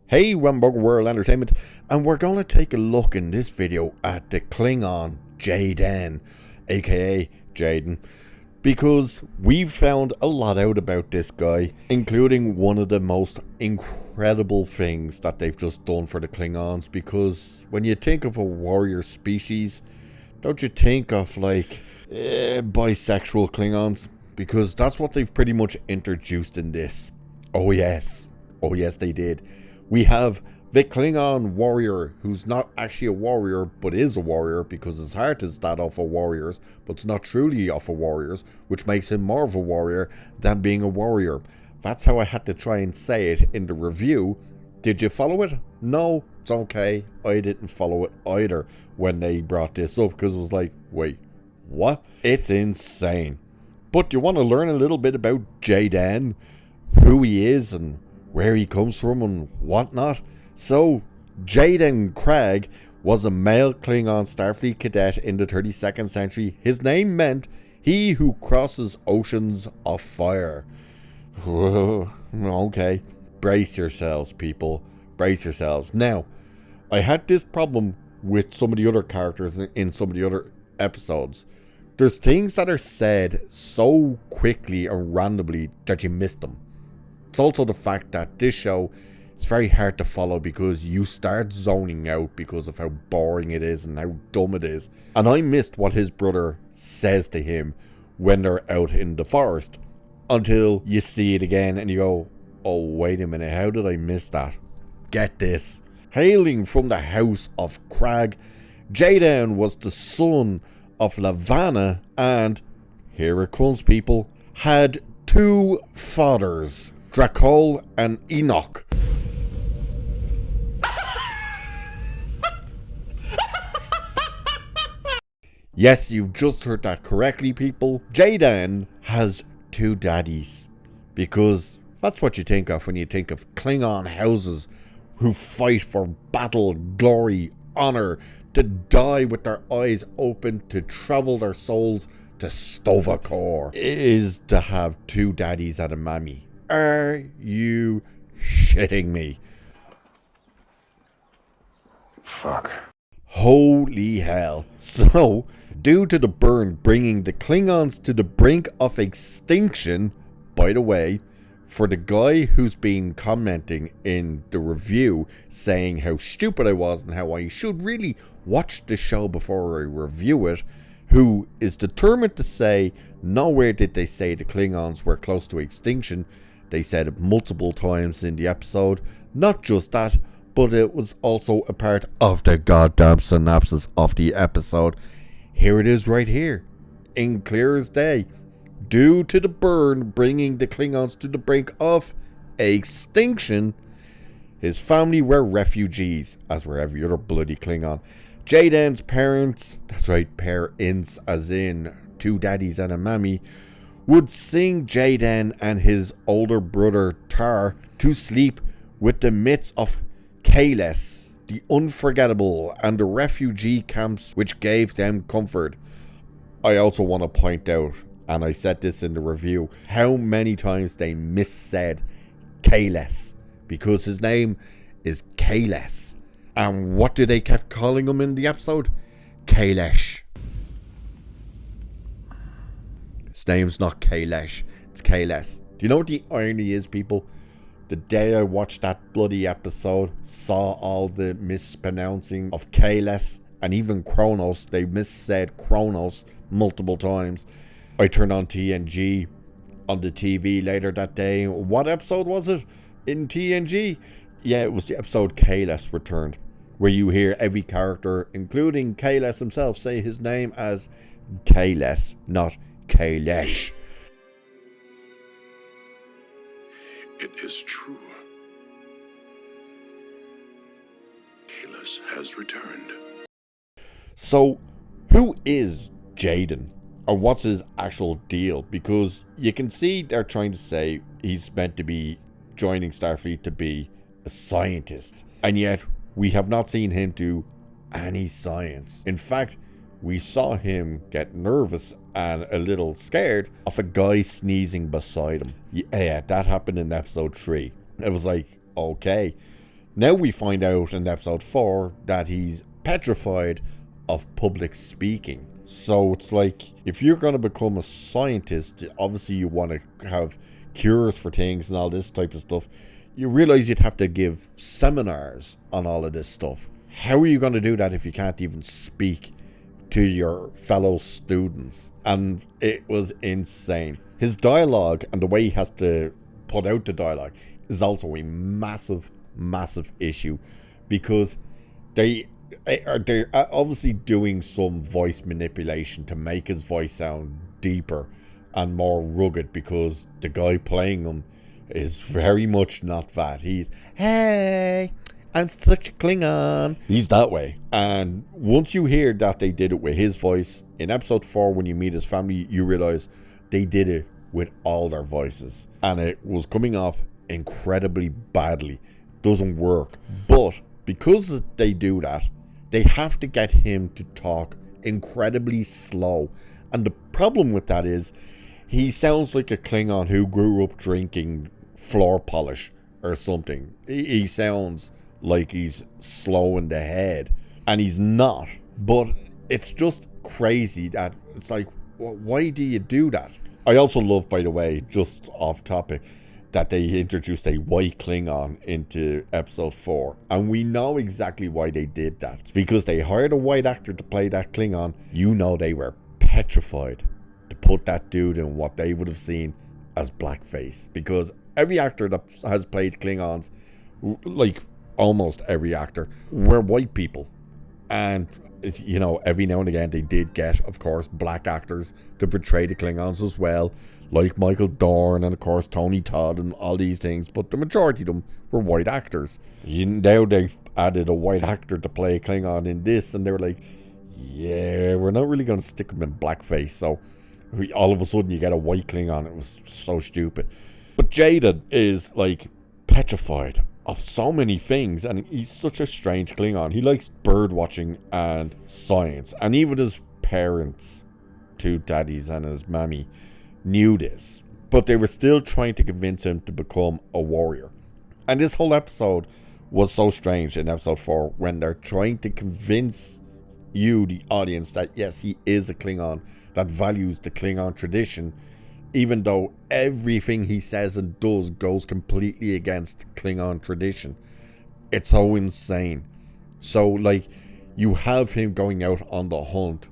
Hey, Wemberg World Entertainment, and we're going to take a look in this video at the Klingon Jaden, aka Jaden, because we've found a lot out about this guy, including one of the most incredible things that they've just done for the Klingons. Because when you think of a warrior species, don't you think of like bisexual Klingons? Because that's what they've pretty much introduced in this. Oh yes they did. We have the Klingon warrior, who's not actually a warrior, but is a warrior because his heart is that of a warrior's, but it's not truly of a warrior's, which makes him more of a warrior than being a warrior. That's how I had to try and say it in the review. Did you follow it? No, it's okay. I didn't follow it either when they brought this up, because it was like, wait, what? It's insane. But you want to learn a little bit about Jaden, who he is and where he comes from and whatnot. So, Jaden Craig was a male Klingon Starfleet cadet in the 32nd century. His name meant he who crosses oceans of fire. Okay, brace yourselves, people. Brace yourselves. Now, I had this problem with some of the other characters in some of the other episodes. There's things that are said so quickly and randomly that you miss them. It's also the fact that this show is very hard to follow because you start zoning out because of how boring it is and how dumb it is. And I missed what his brother says to him when they're out in the forest until you see it again and you go, oh wait a minute, how did I miss that? Get this. Hailing from the house of Crag, Jaden was the son of Lavanna and, here it comes people, had two fathers, Dracol and Enoch. Yes, you've just heard that correctly, people. Jaden has two daddies, because that's what you think of when you think of Klingon houses who fight for battle, glory, honor, to die with their eyes open, to travel their souls to Stovacor, is to have two daddies and a mammy. Are you shitting me? Fuck. Holy hell. So, due to the burn bringing the Klingons to the brink of extinction, by the way, for the guy who's been commenting in the review saying how stupid I was and how I should really watch the show before I review it, who is determined to say nowhere did they say the Klingons were close to extinction. They said it multiple times in the episode. Not just that, but it was also a part of the goddamn synopsis of the episode. Here it is right here, in clear as day. Due to the burn bringing the Klingons to the brink of extinction, his family were refugees, as were every other bloody Klingon. Jaden's parents, that's right, parents as in two daddies and a mammy, would sing Jaden and his older brother Tar to sleep with the myths of Kales, the unforgettable, and the refugee camps which gave them comfort. I also want to point out, and I said this in the review, how many times they missaid Kales, because his name is Kales. And what did they kept calling him in the episode? Kailash. His name's not Kailash, it's Kales. Do you know what the irony is, people? The day I watched that bloody episode, saw all the mispronouncing of Kales and even Kronos. They missaid Kronos multiple times. I turned on TNG on the TV later that day. What episode was it in TNG? Yeah, it was the episode Kales Returned, where you hear every character, including Kales himself, say his name as Kales, not Kailash. It is true. Kalis has returned. So, who is Jaden? Or what's his actual deal? Because you can see they're trying to say he's meant to be joining Starfleet to be a scientist. And yet, we have not seen him do any science. In fact, we saw him get nervous and a little scared of a guy sneezing beside him. Yeah, that happened in episode 3. It was like, okay, Now we find out in episode 4 that he's petrified of public speaking. So it's like, if you're going to become a scientist, obviously you want to have cures for things and all this type of stuff. You realize you'd have to give seminars on all of this stuff. How are you going to do that if you can't even speak to your fellow students? And it was insane. His dialogue and the way he has to put out the dialogue is also a massive issue, because they're obviously doing some voice manipulation to make his voice sound deeper and more rugged, because the guy playing him is very much not that. He's, hey, I'm such a Klingon. He's that way. And once you hear that they did it with his voice, in episode 4 when you meet his family, you realize they did it with all their voices. And it was coming off incredibly badly. Doesn't work. But because they do that, they have to get him to talk incredibly slow. And the problem with that is, he sounds like a Klingon who grew up drinking floor polish or something. He sounds like he's slow in the head, and he's not. But it's just crazy that it's like, why do you do that? I also love, by the way, just off topic, that they introduced a white Klingon into episode 4, and we know exactly why they did that. It's because they hired a white actor to play that Klingon. You know, they were petrified to put that dude in what they would have seen as blackface, because every actor that has played Klingons, like almost every actor, were white people. And you know, every now and again they did get, of course, black actors to portray the Klingons as well, like Michael Dorn and of course Tony Todd and all these things, but the majority of them were white actors. Now they've added a white actor to play a Klingon in this, and they were like, yeah, we're not really going to stick him in blackface. So all of a sudden you get a white Klingon. It was so stupid. But Jaden is like petrified of so many things, and he's such a strange Klingon. He likes bird watching and science, and even his parents, two daddies and his mammy, knew this, but they were still trying to convince him to become a warrior. And this whole episode was so strange in episode 4, when they're trying to convince you, the audience, that yes, he is a Klingon that values the Klingon tradition, even though everything he says and does goes completely against Klingon tradition. It's so insane. So, like, you have him going out on the hunt.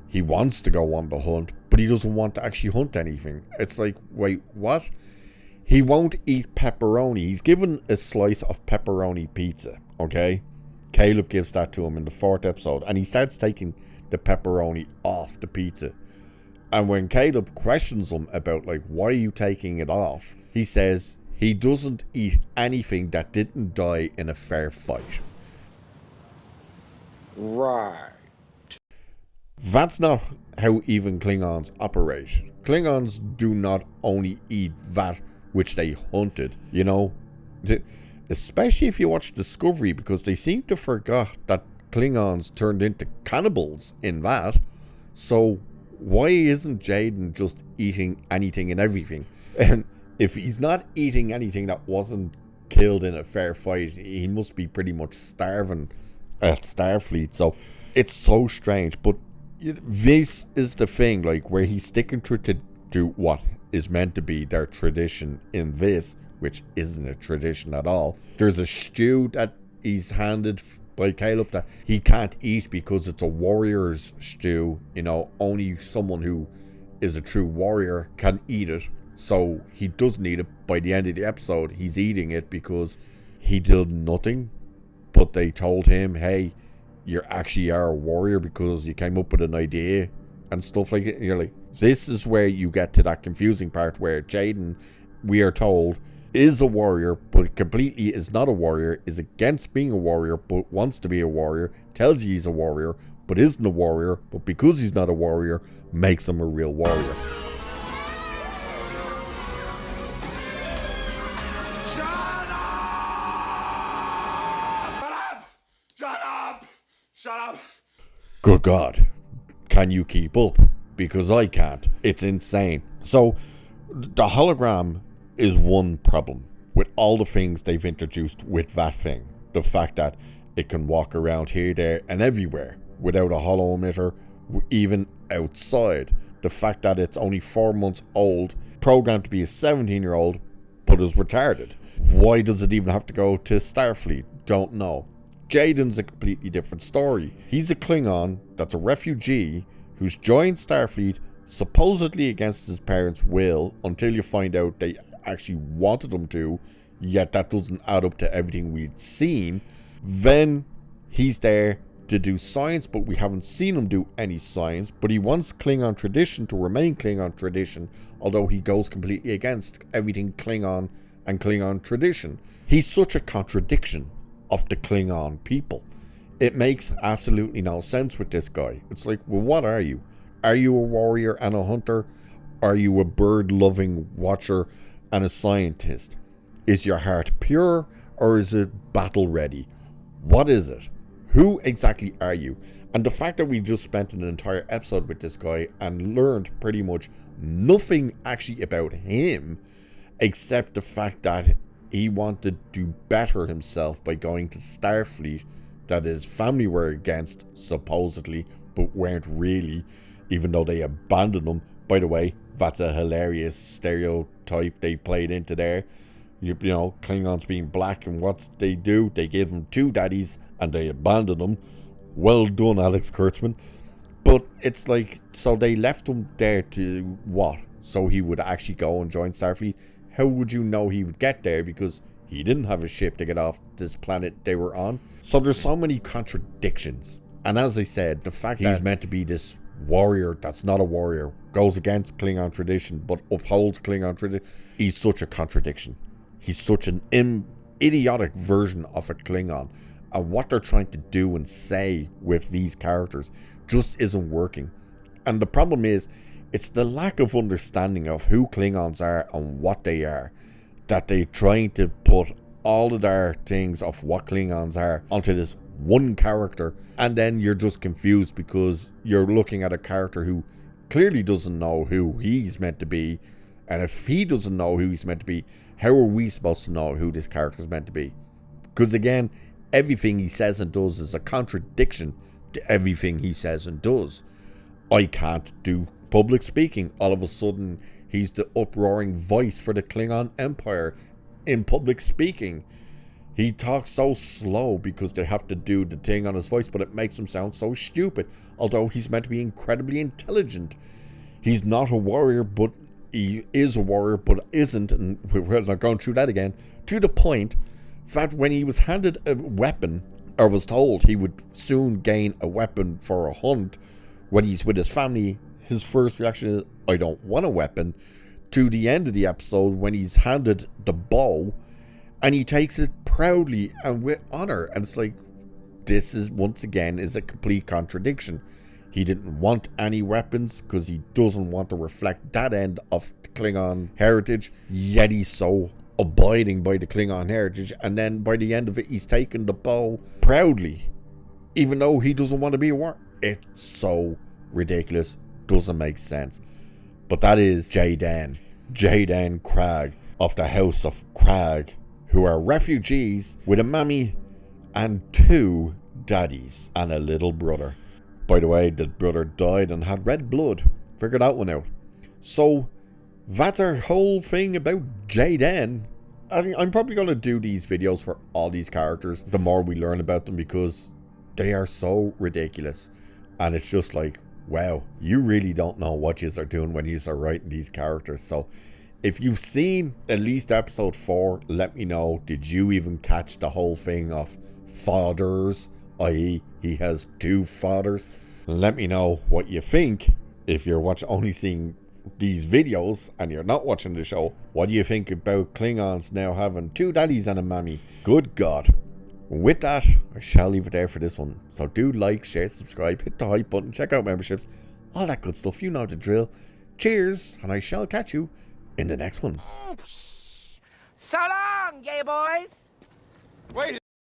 He wants to go on the hunt, but he doesn't want to actually hunt anything. It's like, wait, what? He won't eat pepperoni. He's given a slice of pepperoni pizza, okay? Caleb gives that to him in the 4th episode, and he starts taking the pepperoni off the pizza. And when Caleb questions him about, like, why are you taking it off, he says he doesn't eat anything that didn't die in a fair fight. Right. That's not how even Klingons operate. Klingons do not only eat that which they hunted, you know. Especially if you watch Discovery, because they seem to forget that Klingons turned into cannibals in that. So why isn't Jaden just eating anything and everything? And if he's not eating anything that wasn't killed in a fair fight, he must be pretty much starving at Starfleet. So it's so strange. But this is the thing, like, where he's sticking to what is meant to be their tradition in this, which isn't a tradition at all. There's a stew that he's handed by Caleb that he can't eat because it's a warrior's stew. You know, only someone who is a true warrior can eat it. So he doesn't eat it. By the end of the episode, he's eating it because he did nothing, but they told him, hey, you actually are a warrior because you came up with an idea and stuff like it. And you're like, this is where you get to that confusing part where Jaden, we are told, is a warrior, but completely is not a warrior, is against being a warrior, but wants to be a warrior, tells you he's a warrior, but isn't a warrior, but because he's not a warrior, makes him a real warrior. Shut up! Good God, can you keep up? Because I can't. It's insane. So, the hologram is one problem with all the things they've introduced with that thing. The fact that it can walk around here, there, and everywhere without a hollow emitter, even outside. The fact that it's only 4 months old, programmed to be a 17-year-old, but is retarded. Why does it even have to go to Starfleet? Don't know. Jaden's a completely different story. He's a Klingon that's a refugee who's joined Starfleet supposedly against his parents' will, until you find out they actually wanted him to, yet that doesn't add up to everything we'd seen. Then he's there to do science, but we haven't seen him do any science. But he wants Klingon tradition to remain Klingon tradition, although he goes completely against everything Klingon and Klingon tradition. He's such a contradiction of the Klingon people. It makes absolutely no sense with this guy. It's like, well, what are you? Are you a warrior and a hunter? Are you a bird-loving watcher and a scientist? Is your heart pure, or is it battle-ready? What is it? Who exactly are you? And the fact that we just spent an entire episode with this guy and learned pretty much nothing actually about him, except the fact that he wanted to better himself by going to Starfleet, that his family were against, supposedly, but weren't really, even though they abandoned him. By the way, that's a hilarious stereotype they played into there. You know, Klingons being black, and what they do, they give him 2 daddies and they abandon him. Well done, Alex Kurtzman. But it's like, so they left him there to what? So he would actually go and join Starfleet? How would you know he would get there? Because he didn't have a ship to get off this planet they were on. So there's so many contradictions. And as I said, the fact that he's meant to be this warrior that's not a warrior, goes against Klingon tradition but upholds Klingon tradition, he's such a contradiction. He's such an idiotic version of a Klingon. And what they're trying to do and say with these characters just isn't working. And the problem is, it's the lack of understanding of who Klingons are and what they are, that they're trying to put all of their things of what Klingons are onto this one character, and then you're just confused because you're looking at a character who clearly doesn't know who he's meant to be. And if he doesn't know who he's meant to be, how are we supposed to know who this character is meant to be? Because again, everything he says and does is a contradiction to everything he says and does. I can't do public speaking. All of a sudden, he's the uproaring voice for the Klingon Empire in public speaking. He talks so slow because they have to do the thing on his voice, but it makes him sound so stupid. Although he's meant to be incredibly intelligent. He's not a warrior, but he is a warrior, but isn't. And we're not going through that again. To the point that when he was handed a weapon, or was told he would soon gain a weapon for a hunt, when he's with his family, his first reaction is, I don't want a weapon. To the end of the episode, when he's handed the bow, and he takes it proudly and with honor. And it's like, this is, once again, is a complete contradiction. He didn't want any weapons because he doesn't want to reflect that end of the Klingon heritage. Yet he's so abiding by the Klingon heritage. And then by the end of it, he's taken the bow proudly, even though he doesn't want to be a warrior. It's so ridiculous. Doesn't make sense. But that is Jaden Cragg of the House of Cragg, who are refugees with a mammy and 2 daddies and a little brother. By the way, the brother died and had red blood. Figured that one out. So that's our whole thing about Jaden. I'm probably going to do these videos for all these characters the more we learn about them, because they are so ridiculous. And it's just like, wow, you really don't know what you are doing when you are writing these characters. So if you've seen at least episode 4, let me know. Did you even catch the whole thing of fathers, i.e. he has 2 fathers? Let me know what you think. If you're only seeing these videos and you're not watching the show, what do you think about Klingons now having 2 daddies and a mammy? Good God. With that, I shall leave it there for this one. So do like, share, subscribe, hit the hype button, check out memberships, all that good stuff. You know the drill. Cheers, and I shall catch you in the next one. So long, gay boys. Wait.